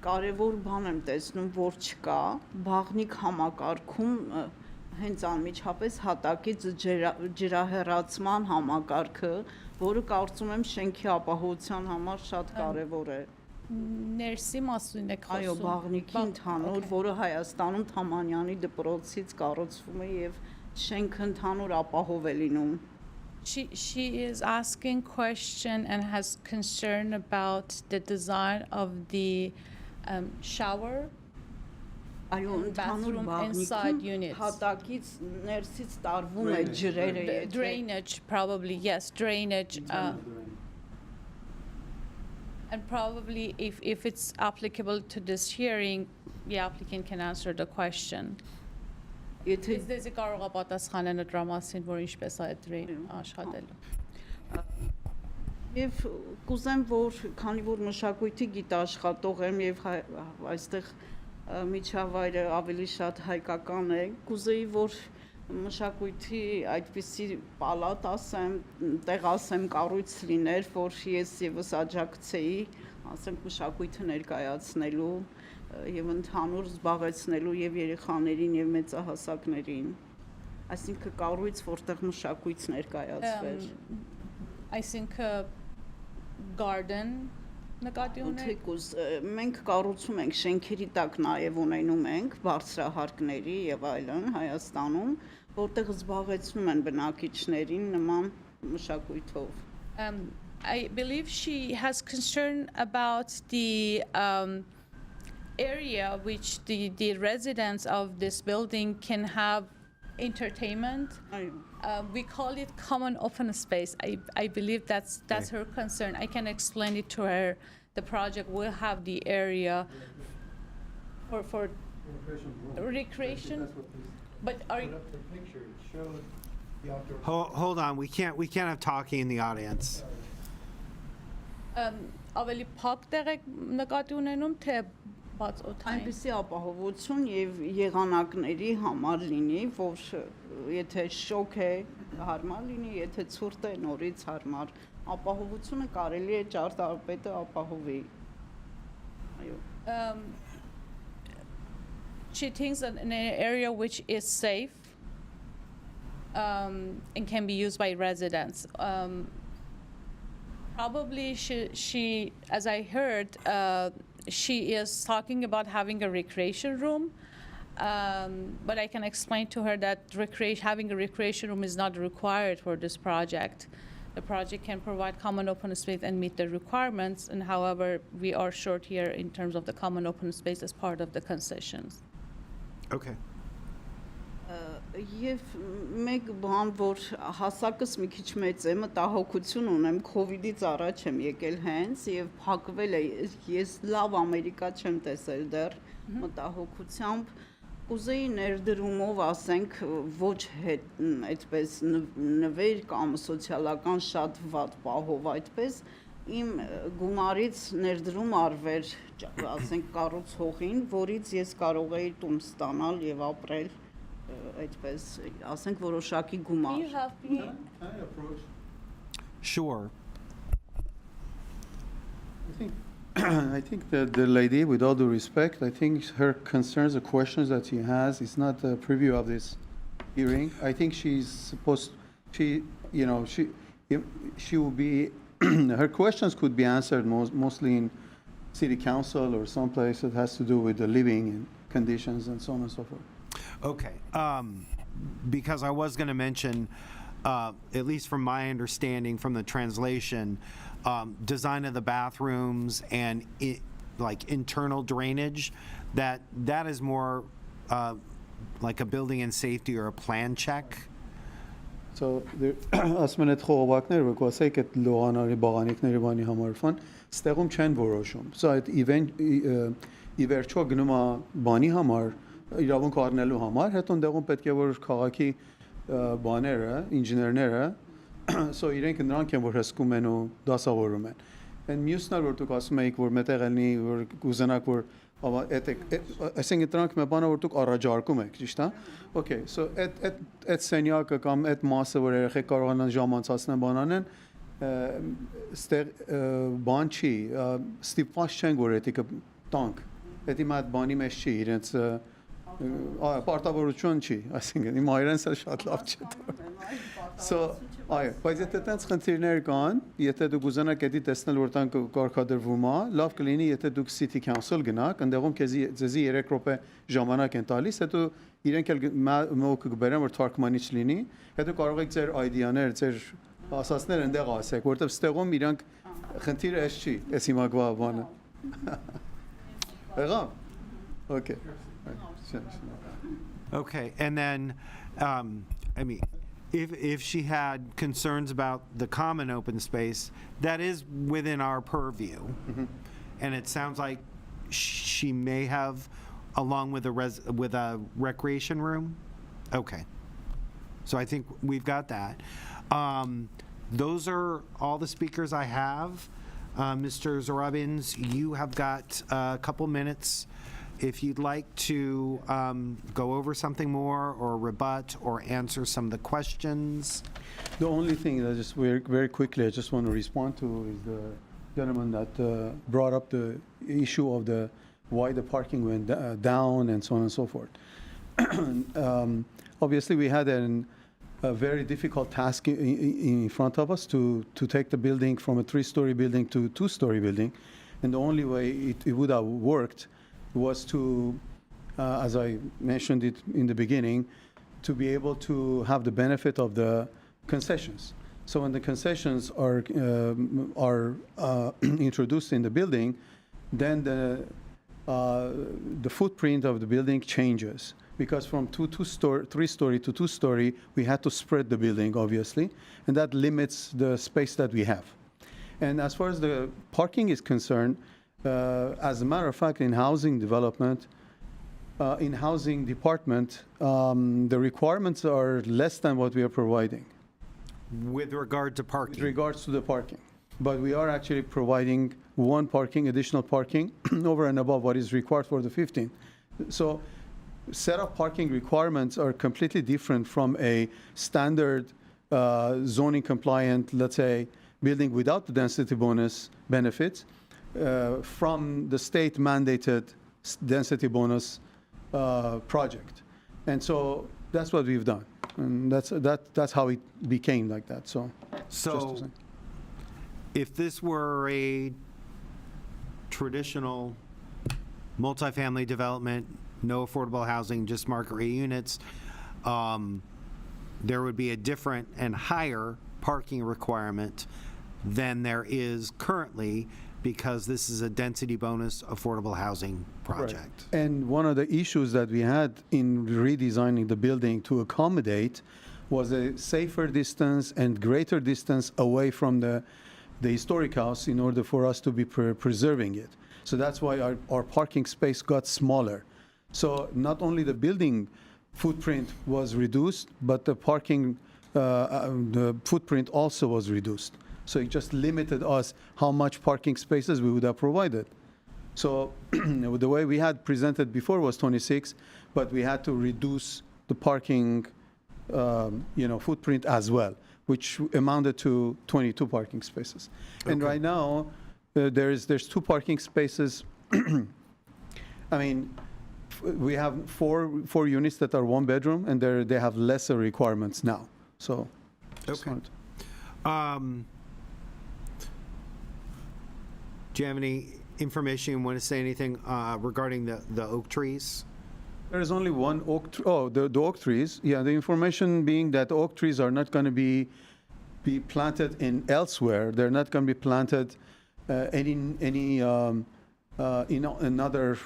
կարևոր բան եմ տեսնում, որ չկա, բաղնիկ համակարգում հենց անմիջապես հատակից ջրահեռացման համակարգը, որը կարծում եմ շենքի ապահովության համար շատ կարևոր է։ Ներսի մասին եք Այո, խոսում։ բաղնիկի ընդհանուր, որը Հայաստանում Թամանյանի դպրոցից կառուցվում է եւ շենքը ընդհանուր ապահով է լինում։ She is asking question and has concern about the design of the shower. Այո, ընդհանուր inside բաղնիքում units. հատակից ներսից տարվում է ջրերը, The drainage, probably, yes, drainage. And probably if it's applicable to this hearing, the applicant can answer the question. Եթե Is this կարող է պատասխանել դրա մասին, որ ինչպես է դրին աշխատելու։ Եվ կուզեմ, որ քանի որ մշակույթի գիտաշխատող եմ եւ այստեղ միջավայրը ավելի շատ հայկական է, կուզեի, որ մշակույթի այդպիսի պալատ ասեմ, տեղ ասեմ կառույց լիներ, որ ես եւս աջակցեի, ասենք մշակույթը ներկայացնելու եւ ընդհանուր զբաղեցնելու եւ երեխաներին եւ մեծահասակներին։ Այսինքն կառույց, որտեղ մշակույթ ներկայացվեր։ I think garden նկատի ունեք։ Թեկուզ մենք կառուցում ենք շենքերի տակ նաև ունենում ենք բարձրահարկների եւ այլն Հայաստանում, որտեղ զբաղեցնում են բնակիչներին նման մշակույթով։ I believe she has concern about the area which the residents of this building can have entertainment. Այո։ We call it common open space. I believe that's her concern. I can explain it to her. The project will have the area for recreation. But are you, Hold on, we can't have talking in the audience. ավելի փակ տեղ եք նկատի ունենում թե բաց օդային։ Այնպիսի ապահովություն եւ եղանակների համար լինի, որ եթե շոկ է հարմար լինի, եթե ցուրտ է նորից հարմար։ Ապահովությունը կարելի է ճարտարապետը ապահովի։ Այո։ She thinks that in an area which is safe and can be used by residents. Probably she, as I heard, she is talking about having a recreation room. But I can explain to her that having a recreation room is not required for this project. The project can provide common open space and meet the requirements, and however, we are short here in terms of the common open space as part of the concessions. Okay. Եվ մեկ բան, որ հասակս մի քիչ մեծ է, մտահոգություն ունեմ, COVID-ից առաջ եմ եկել հենց եւ փակվել է, ես լավ Ամերիկա չեմ տեսել դեռ, մտահոգությամբ ուզեի ներդրումով, ասենք, ոչ այդպես նվեր կամ սոցիալական շատ վատ պահով այդպես, իմ գումարից ներդրում արվեր, ասենք, կառուցողին, որից ես կարող էի տուն ստանալ եւ ապրել այդպես, ասենք, որոշակի գումար։ Sure. I think that the lady, with all due respect, I think her concerns, the questions that she has, is not a preview of this hearing. I think she's supposed, she will be, her questions could be answered mostly in city council or someplace that has to do with the living and conditions and so on and so forth. Okay, because I was going to mention, at least from my understanding from the translation, design of the bathrooms and like internal drainage, that is more like a building and safety or a plan check. So ասում են այդ խողովակները, որ կասեք այդ լողանարի բաղանիքների բանի համար ֆան, ստեղում չեն որոշում։ Սա այդ ի վերջո գնում է բանի համար, իրավունք առնելու համար, հետո ընդեղում պետք է որ քաղաքի բաները, ինժեներները, so իրենք նրանք են որ հսկում են ու դասավորում են։ Այն մյուսն է որ դուք ասում եք որ մետեղ լինի որ կուզենաք որ այսինքն դրանք մի բանը որ դուք առաջարկում եք, ճիշտ է։ Okay, so այդ սենյակը կամ այդ մասը որ երեխեք կարողանան ժամ անցածնեն բանանեն, ստեղ բան չի, ստիպված չեն որ էտիկը տանք։ Դա իմ այդ բանի մեջ չի, իրենց պարտավորություն չի, այսինքն իմ հայրենս էլ շատ լավ չէ։ So, այո, բայց եթե տենց խնդիրներ կան, եթե դուք ուզենաք դա տեսնել որ տան կարգադրվում է, լավ կլինի եթե դուք city council գնաք, այնտեղում քեզի 3 րոպե ժամանակ են տալիս, հետո իրենք էլ մոկը կբերեն որ թարգմանիչ լինի, հետո կարող եք ձեր idea-ներ, ձեր ասածներ այնտեղ ասեք, որովհետև ստեղում իրանք խնդիրը էս չի, էս հիմա գա բանը։ Եղավ։ Okay. Okay, and then, I mean, if she had concerns about the common open space, that is within our purview. And it sounds like she may have, along with a recreation room? Okay. So I think we've got that. Those are all the speakers I have. Mr. Zarabins, you have got a couple minutes if you'd like to go over something more or rebut or answer some of the questions. The only thing that just very quickly I just want to respond to is the gentleman that brought up the issue of why the parking went down and so on and so forth. Obviously, we had a very difficult task in front of us to take the building from a 3-story building to a 2-story building, and the only way it would have worked was to, as I mentioned it in the beginning, to be able to have the benefit of the concessions. So when the concessions are introduced in the building, then the footprint of the building changes. Because from 3-story to 2-story, we had to spread the building, obviously, and that limits the space that we have. And as far as the parking is concerned, as a matter of fact, in housing development, in housing department, the requirements are less than what we are providing. With regard to With parking? regards to the parking. But we are actually providing additional parking over and above what is required for the 15. So set of parking requirements are completely different from a standard zoning compliant, let's say, building without the density bonus benefits from the state mandated density bonus project. And so that's what we've done. And that's how it became like that, so. just to So say. if this were a traditional multifamily development, no affordable housing, just market rate units, there would be a different and higher parking requirement than there is currently because this is a density bonus affordable housing project. And one of the issues that we had in redesigning the building to accommodate was a safer distance and greater distance away from the historic house in order for us to be preserving it. So that's why our parking space got smaller. So not only the building footprint was reduced, but the parking, the footprint also was reduced. So it just limited us how much parking spaces we would have provided. So the way we had presented before was 26, but we had to reduce the parking, footprint as well, which amounted to 22 parking spaces. And right now, there's 2 parking spaces. I mean, we have four units that are 1 bedroom, and they have lesser requirements now. So, just Okay. wanted- Do you have any information, you want to say anything regarding the oak trees? There is only one oak, the oak trees. Yeah, the information being that oak trees are not going to be planted in elsewhere. They're not going to be planted in another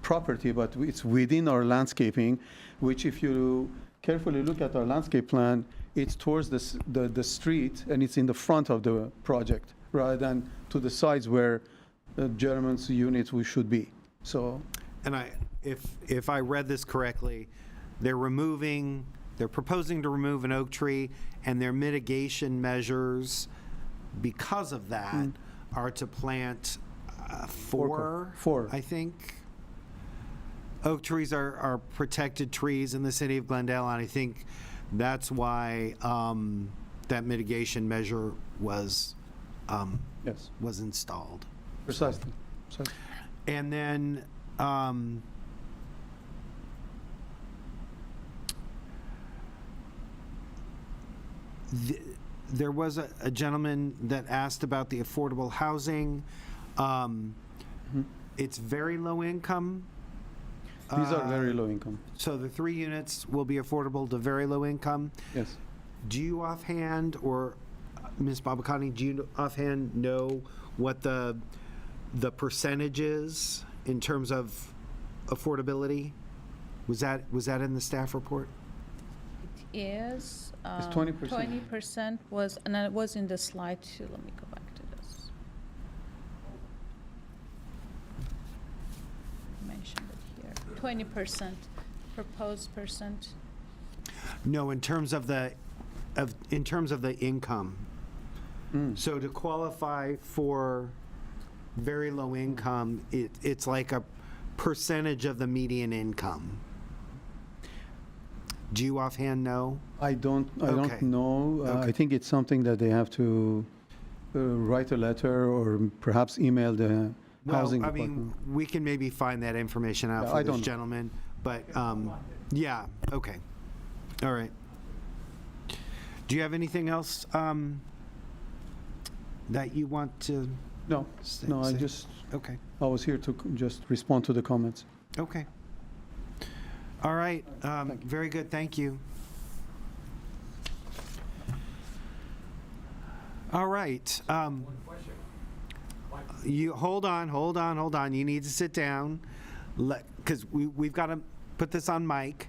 property, but it's within our landscaping, which if you carefully look at our landscape plan, it's towards the street and it's in the front of the project rather than to the sides where German's units we should be. So. And if I read this correctly, they're proposing to remove an oak tree, and their mitigation measures, because of that, are to plant four, Four. I think. Oak trees are protected trees in the city of Glendale, and I think that's why that mitigation measure was Yes, installed. precisely. And then, there was a gentleman that asked about the affordable housing. It's very low income. These are very low income. So the 3 units will be affordable to very low income. Yes. Do you offhand, or Ms. Babakani, do you offhand know what the percentage is in terms of affordability? Was that in the staff report? It is. It's 20%. 20% was, and it was in the slide too. Let me go back to this. Mentioned it here. 20%, proposed percent. No, in terms of the income. So to qualify for very low income, it's like a percentage of the median income. Do you offhand know? I don't Okay. know. Okay. I think it's something that they have to write a letter or perhaps email the housing I department. mean, we can maybe find that information out Yeah, for I this don't know. gentleman, but, yeah, okay. All right. Do you have anything else that you want to No, say? no, Okay, I was here to just respond to the comments. okay. All right, very good, thank you. All right. You, hold on, you need to sit down, because we've got to put this on mic,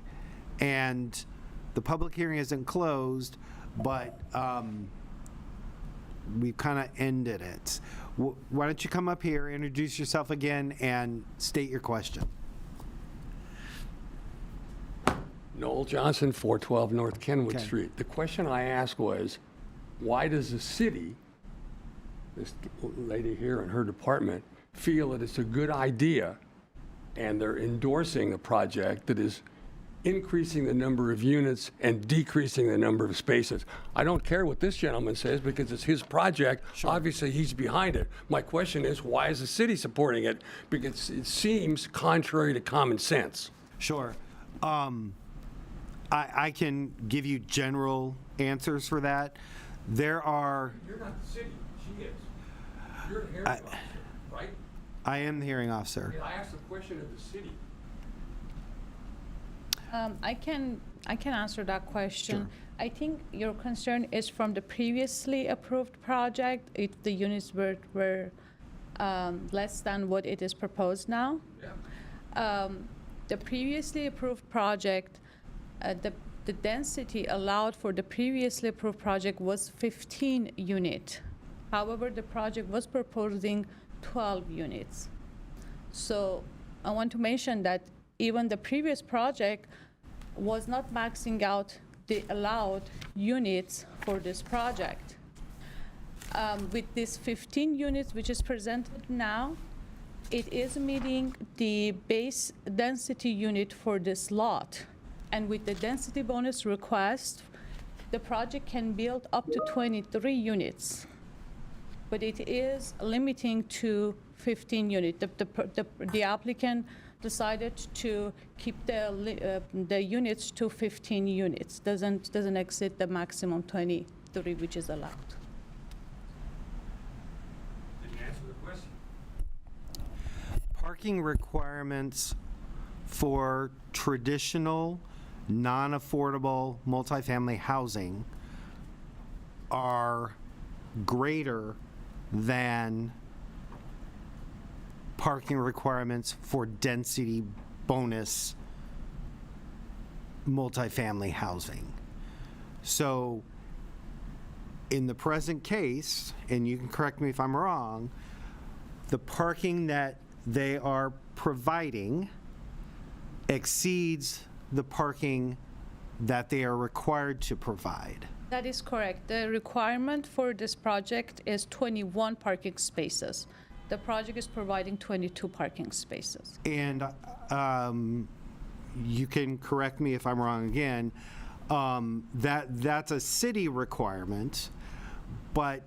and the public hearing isn't closed, but we've kind of ended it. Why don't you come up here, introduce yourself again, and state your question? Noel Johnson, 412 North Kenwood Okay. Street. The question I asked was, why does the city, this lady here and her department, feel that it's a good idea and they're endorsing a project that is increasing the number of units and decreasing the number of spaces. I don't care what this gentleman says because it's his project. Obviously, he's behind it. My question is, why is the city supporting it? Because it seems contrary to common sense. Sure. I can give you general answers for that. There are, You're not the city, she is. You're a hearing officer, right? I am the hearing officer. I asked the question of the city. I can answer that question. Sure. I think your concern is from the previously approved project, if the units were less than what it is proposed now. Yeah. The previously approved project, the density allowed for the previously approved project was 15 unit. However, the project was proposing 12 units. So I want to mention that even the previous project was not maxing out the allowed units for this project. With this 15 units which is presented now, it is meeting the base density unit for this lot. And with the density bonus request, the project can build up to 23 units. But it is limiting to 15 units. The applicant decided to keep the units to 15 units. Doesn't exceed the maximum 23 which is allowed. Didn't answer the question. Parking requirements for traditional, non-affordable multifamily housing are greater than parking requirements for density bonus multifamily housing. So in the present case, and you can correct me if I'm wrong, the parking that they are providing exceeds the parking that they are required to provide. That is correct. The requirement for this project is 21 parking spaces. The project is providing 22 parking spaces. And you can correct me if I'm wrong again, that's a city requirement, but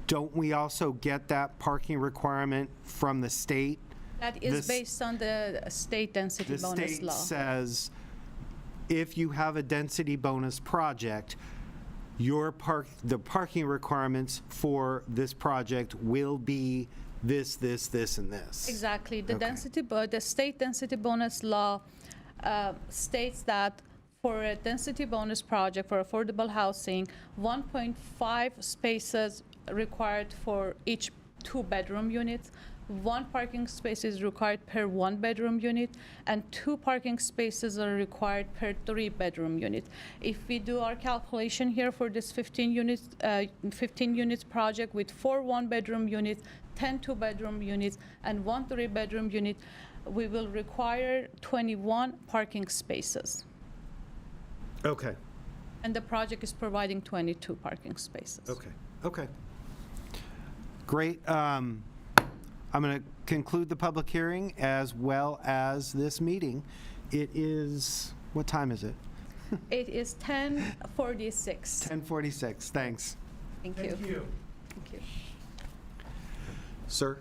don't we also get that parking requirement from the state? That is This- based on the state density The bonus state law. says if you have a density bonus project, the parking requirements for this project will be this, and this. Exactly. The Okay. the state density bonus law states that for a density bonus project for affordable housing, 1.5 spaces required for each 2-bedroom unit, 1 parking space is required per 1-bedroom unit, and 2 parking spaces are required per 3-bedroom unit. If we do our calculation here for this 15 units project with 4 1-bedroom units, 10 2-bedroom units, and 1 3-bedroom unit, we will require 21 parking spaces. Okay, And the project is providing 22 parking spaces. okay. Great. I'm going to conclude the public hearing as well as this meeting. It is, what time is it? It is 10:46. 10:46. Thanks. Thank you. Thank you. Sir?